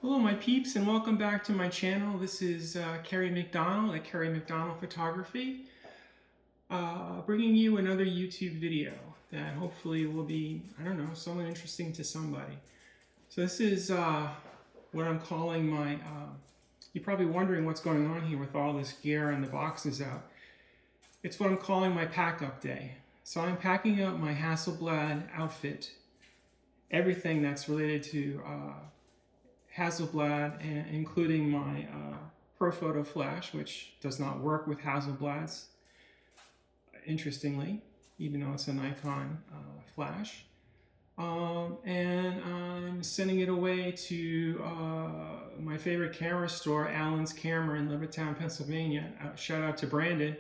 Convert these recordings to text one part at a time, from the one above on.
Hello my peeps and welcome back to my channel. This is Kerry McDonald at Kerry McDonald Photography, bringing you another YouTube video that hopefully will be, I don't know, somewhat interesting to somebody. So this is what I'm calling my, you're probably wondering what's going on here with all this gear and the boxes out. It's what I'm calling my pack-up day. So I'm packing up my Hasselblad outfit, everything that's related to Hasselblad, and including my ProPhoto flash, which does not work with Hasselblad's, interestingly, even though it's a Nikon flash. And I'm sending it away to my favorite camera store, Allen's Camera in Levittown, Pennsylvania. Shout out to Brandon,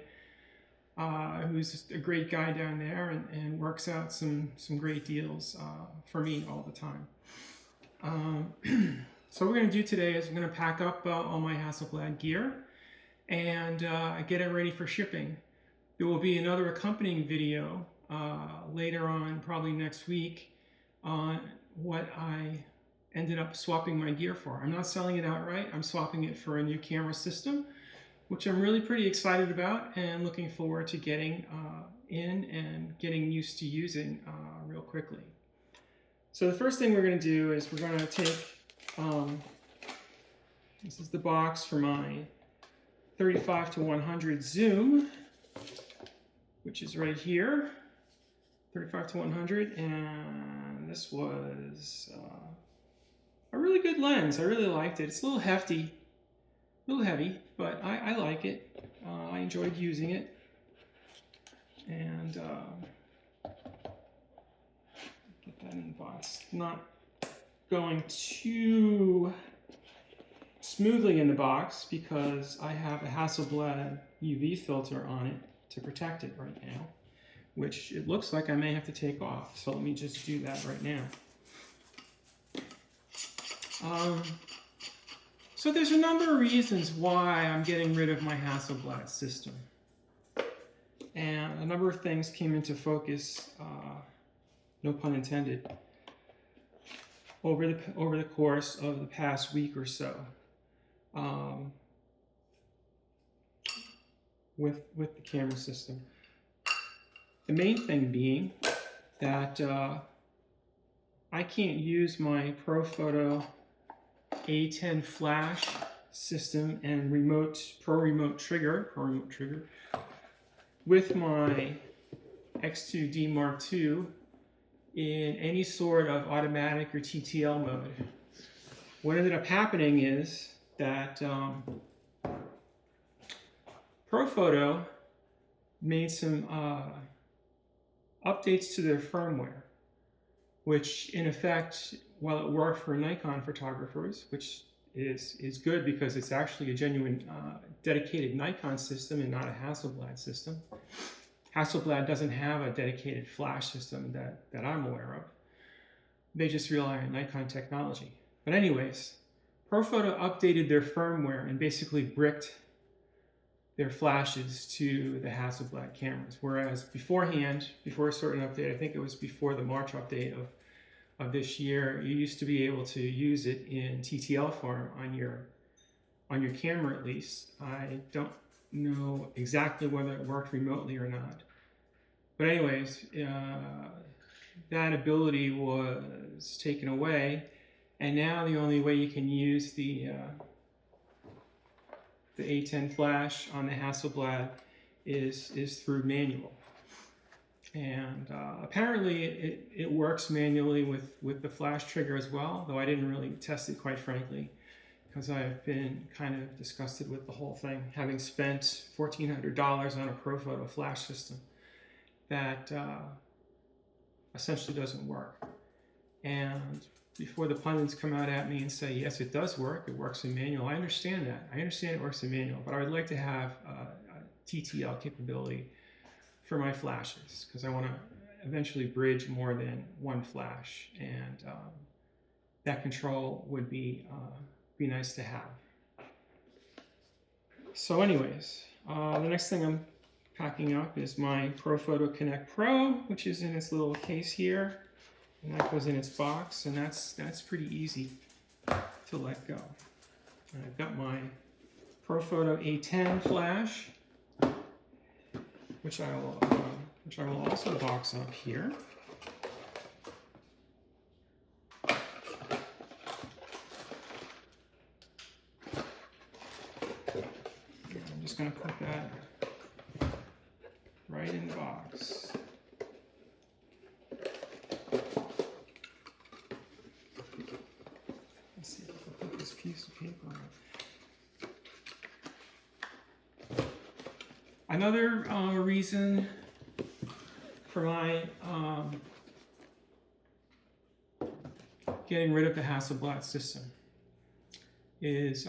who's a great guy down there and works out some great deals for me all the time. So what we're going to do today is we're going to pack up all my Hasselblad gear and get it ready for shipping. There will be another accompanying video later on, probably next week, on what I ended up swapping my gear for. I'm not selling it outright. I'm swapping it for a new camera system, which I'm really pretty excited about and looking forward to getting in and getting used to using real quickly. So the first thing we're going to do is we're going to take, this is the box for my 35-100 zoom, which is right here, 35-100, and this was a really good lens. I really liked it. It's a little hefty, a little heavy, but I like it. I enjoyed using it, and get that in the box. Not going too smoothly in the box because I have a Hasselblad UV filter on it to protect it right now, which it looks like I may have to take off. So let me just do that right now. So there's a number of reasons why I'm getting rid of my Hasselblad system. And a number of things came into focus, no pun intended, over the course of the past week or so, with the camera system. The main thing being that I can't use my ProPhoto A10 flash system and pro remote trigger with my X2D Mark II in any sort of automatic or TTL mode. What ended up happening is that ProPhoto made some updates to their firmware, which in effect, while it worked for Nikon photographers, which is good because it's actually a genuine dedicated Nikon system and not a Hasselblad system. Hasselblad doesn't have a dedicated flash system that I'm aware of. They just rely on Nikon technology. But anyways, ProPhoto updated their firmware and basically bricked their flashes to the Hasselblad cameras. Whereas beforehand, before a certain update, I think it was before the March update of this year, you used to be able to use it in TTL form on your camera at least. I don't know exactly whether it worked remotely or not. But anyways, that ability was taken away, and now the only way you can use the A10 flash on the Hasselblad is through manual. And apparently it works manually with the flash trigger as well, though I didn't really test it, quite frankly, because I've been kind of disgusted with the whole thing, having spent $1,400 on a ProPhoto flash system that essentially doesn't work. And before the pundits come out at me and say, yes, it does work, it works in manual, I understand that. I understand it works in manual, but I would like to have a TTL capability for my flashes, because I want to eventually bridge more than one flash, and that control would be nice to have. So anyways, the next thing I'm packing up is my ProPhoto Connect Pro, which is in its little case here, and that goes in its box, and that's pretty easy to to let go. And I've got my ProPhoto A10 flash, which I will also box up here. I'm just going to put that right in the box. Let's see if I can put this piece of paper on. Another reason for my getting rid of the Hasselblad system is,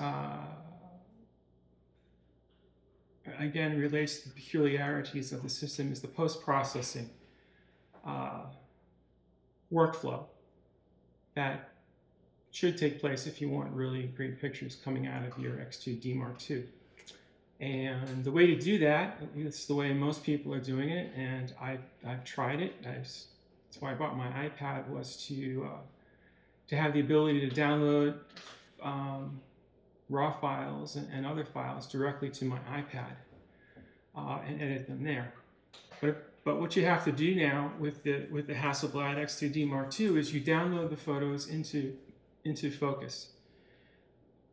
again, relates to the peculiarities of the system, is the post-processing workflow that should take place if you want really great pictures coming out of your X2D Mark II. And the way to do that, it's the way most people are doing it, and I've tried it. That's why I bought my iPad, was to have the ability to download raw files and other files directly to my iPad and edit them there. But what you have to do now with the Hasselblad X2D Mark II is you download the photos into Focus,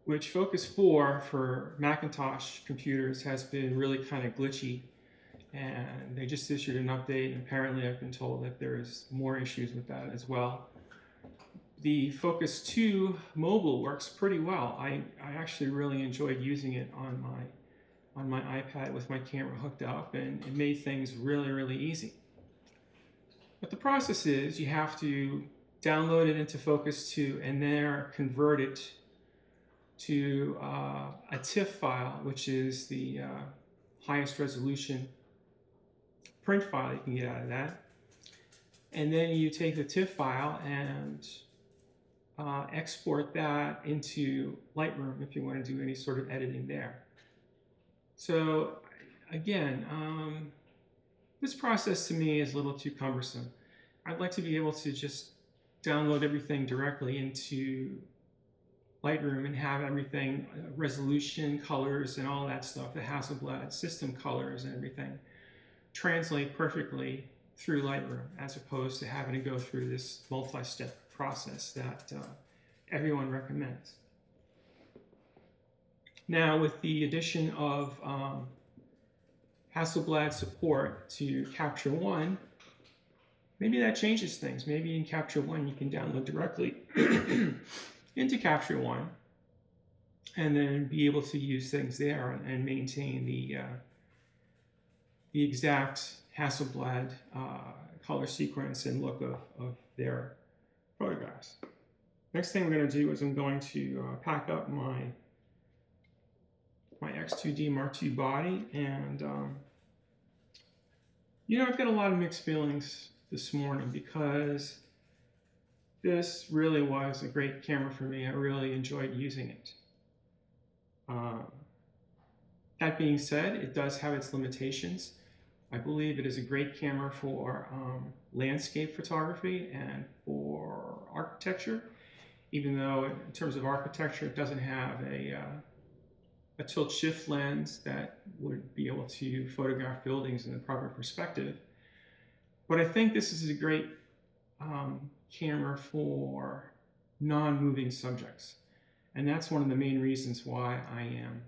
which Focus 4 for Macintosh computers has been really kind of glitchy, and they just issued an update, and apparently I've been told that there's more issues with that as well. The Focus 2 mobile works pretty well. I actually really enjoyed using it on my iPad with my camera hooked up, and it made things really, really easy. But the process is you have to download it into Focus 2 and then convert it to a TIFF file, which is the highest resolution print file you can get out of that. And then you take the TIFF file and export that into Lightroom if you want to do any sort of editing there. So again, this process to me is a little too cumbersome. I'd like to be able to just download everything directly into Lightroom and have everything, resolution, colors, and all that stuff, the Hasselblad system colors and everything, translate perfectly through Lightroom, as opposed to having to go through this multi-step process that everyone recommends. Now, with the addition of Hasselblad support to Capture One, maybe that changes things. Maybe in Capture One you can download directly into Capture One and then be able to use things there and maintain the exact Hasselblad color sequence and look of their photographs. Next thing we're going to do is I'm going to pack up my X2D Mark II body, and you know, I've got a lot of mixed feelings this morning because this really was a great camera for me. I really enjoyed using it. That being said, it does have its limitations. I believe it is a great camera for landscape photography and for architecture, even though in terms of architecture it doesn't have a tilt-shift lens that would be able to photograph buildings in the proper perspective. But I think this is a great camera for non-moving subjects. And that's one of the main reasons why I am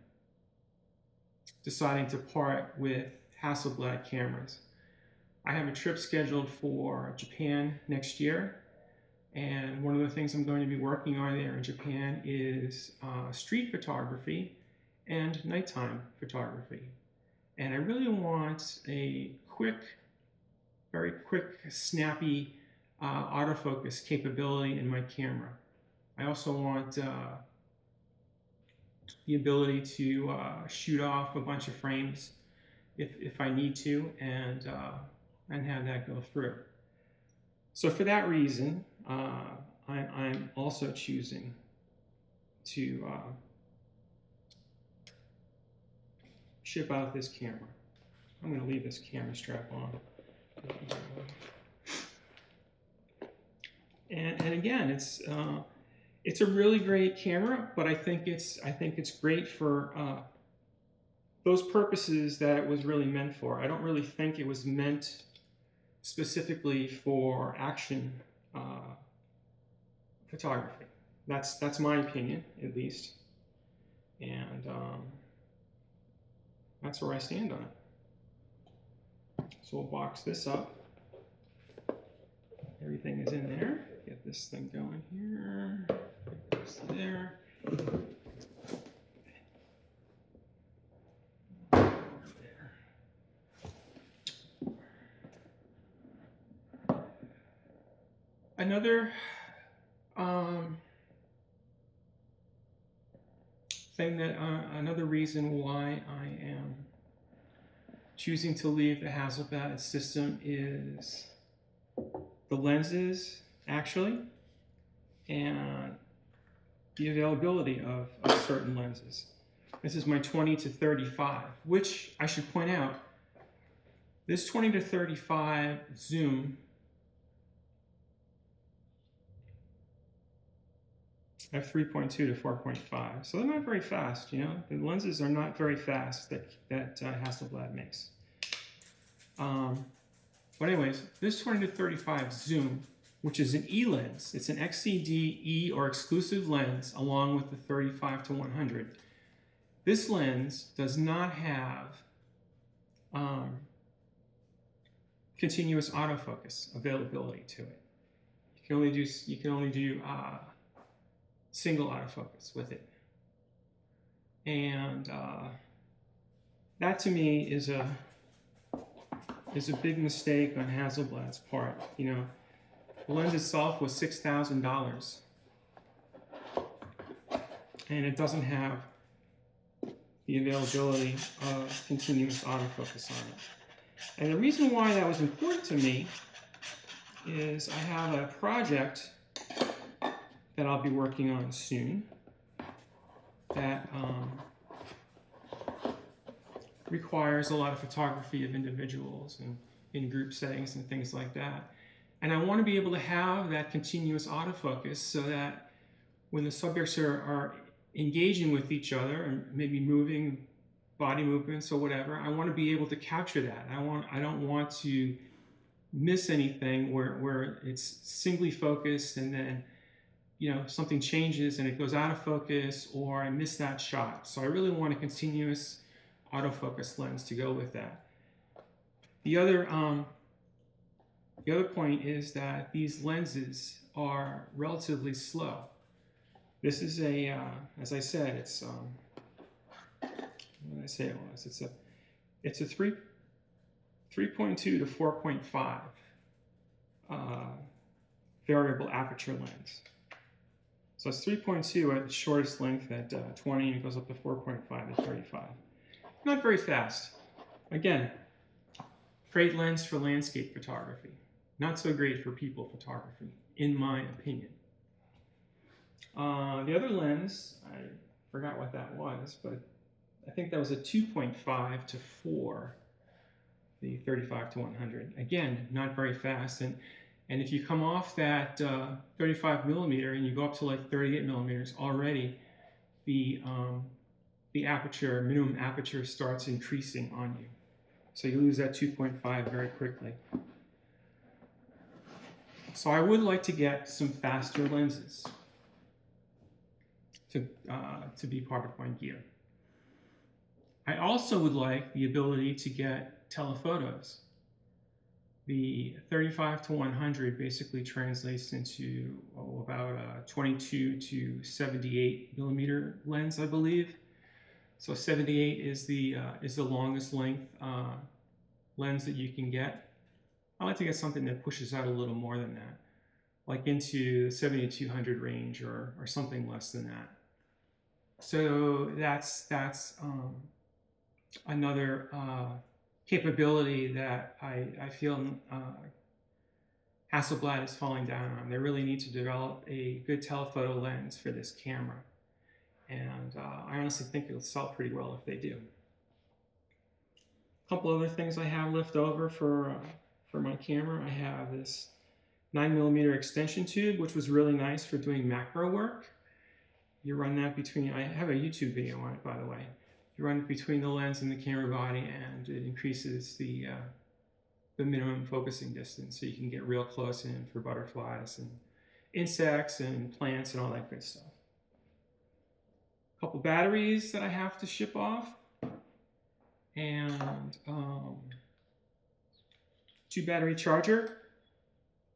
deciding to part with Hasselblad cameras. I have a trip scheduled for Japan next year, and one of the things I'm going to be working on there in Japan is street photography and nighttime photography. And I really want a quick, very quick, snappy autofocus capability in my camera. I also want the ability to shoot off a bunch of frames if I need to, and have that go through. So for that reason, I'm also choosing to ship out this camera. I'm going to leave this camera strap on. And again, It's a really great camera, but I think it's great for those purposes that it was really meant for. I don't really think it was meant specifically for action photography. That's my opinion, at least, and that's where I stand on it. So we'll box this up. Everything is in there. Get this thing going here. Get this there. Another another reason why I am choosing to leave the Hasselblad system is the lenses, actually, and the availability of certain lenses. This is my 20 to 35, which I should point out, this 20 to 35 zoom f3.2 to 4.5, so they're not very fast. You know, the lenses are not very fast that Hasselblad makes. But anyways, this 20 to 35 zoom, which is an E lens, it's an XCD E or exclusive lens along with the 35 to 100. This lens does not have continuous autofocus availability to it. You can only do single autofocus with it, and that to me is a big mistake on Hasselblad's part. You know, the lens itself was $6,000, and it doesn't have the availability of continuous autofocus on it. And the reason why that was important to me is I have a project that I'll be working on soon that requires a lot of photography of individuals and in group settings and things like that. And I want to be able to have that continuous autofocus so that when the subjects are engaging with each other and maybe moving body movements or whatever, I want to be able to capture that. I don't want to miss anything where it's singly focused and then, you know, something changes and it goes out of focus, or I miss that shot. So I really want a continuous autofocus lens to go with that. The other point is that these lenses are relatively slow. This is a, as I said, it's what did I say it was? It's a 3.2 to 4.5 variable aperture lens. So it's 3.2 at the shortest length at 20, and it goes up to 4.5 at 35. Not very fast. Again, great lens for landscape photography. Not so great for people photography, in my opinion. The other lens, I forgot what that was, but I think that was a 2.5 to 4, the 35 to 100. Again, not very fast. And if you come off that 35 millimeter and you go up to like 38 millimeters already, the aperture, minimum aperture, starts increasing on you. So you lose that 2.5 very quickly. So I would like to get some faster lenses to be part of my gear. I also would like the ability to get telephotos. The 35 to 100 basically translates into about a 22 to 78 millimeter lens, I believe. So 78 is the longest length lens that you can get. I like to get something that pushes out a little more than that, like into the 70 to 200 range or something less than that. So that's another capability that I feel Hasselblad is falling down on. They really need to develop a good telephoto lens for this camera. And I honestly think it'll sell pretty well if they do. A couple other things I have left over for my camera. I have this 9mm extension tube, which was really nice for doing macro work. You run that between, I have a YouTube video on it, by the way. You run it between the lens and the camera body, and it increases the minimum focusing distance, so you can get real close in for butterflies and insects and plants and all that good stuff. A couple batteries that I have to ship off, and 2-battery charger,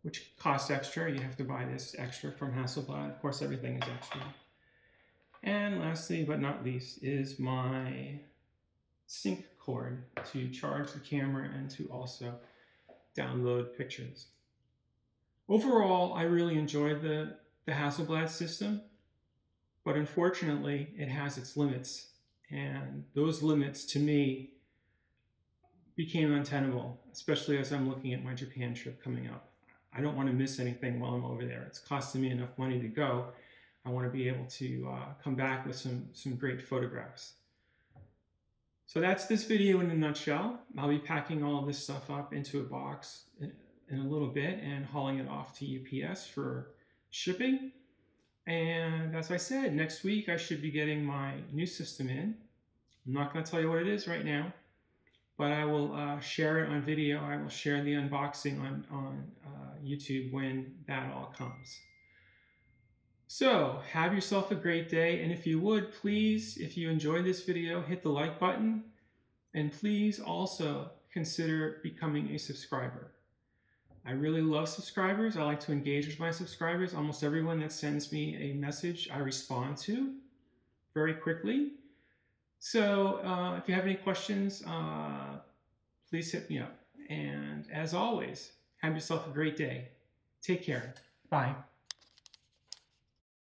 which costs extra. You have to buy this extra from Hasselblad. Of course, everything is extra. And lastly, but not least, is my sync cord to charge the camera and to also download pictures. Overall, I really enjoyed the Hasselblad system, but unfortunately, it has its limits. And those limits, to me, became untenable, especially as I'm looking at my Japan trip coming up. I don't want to miss anything while I'm over there. It's costing me enough money to go. I want to be able to come back with some great photographs. So that's this video in a nutshell. I'll be packing all of this stuff up into a box in a little bit and hauling it off to UPS for shipping. And as I said, next week I should be getting my new system in. I'm not going to tell you what it is right now, but I will share it on video. I will share the unboxing on YouTube when that all comes. So have yourself a great day, and if you would, please, if you enjoyed this video, hit the like button, and please also consider becoming a subscriber. I really love subscribers. I like to engage with my subscribers. Almost everyone that sends me a message, I respond to very quickly. So if you have any questions, please hit me up. And as always, have yourself a great day. Take care. Bye.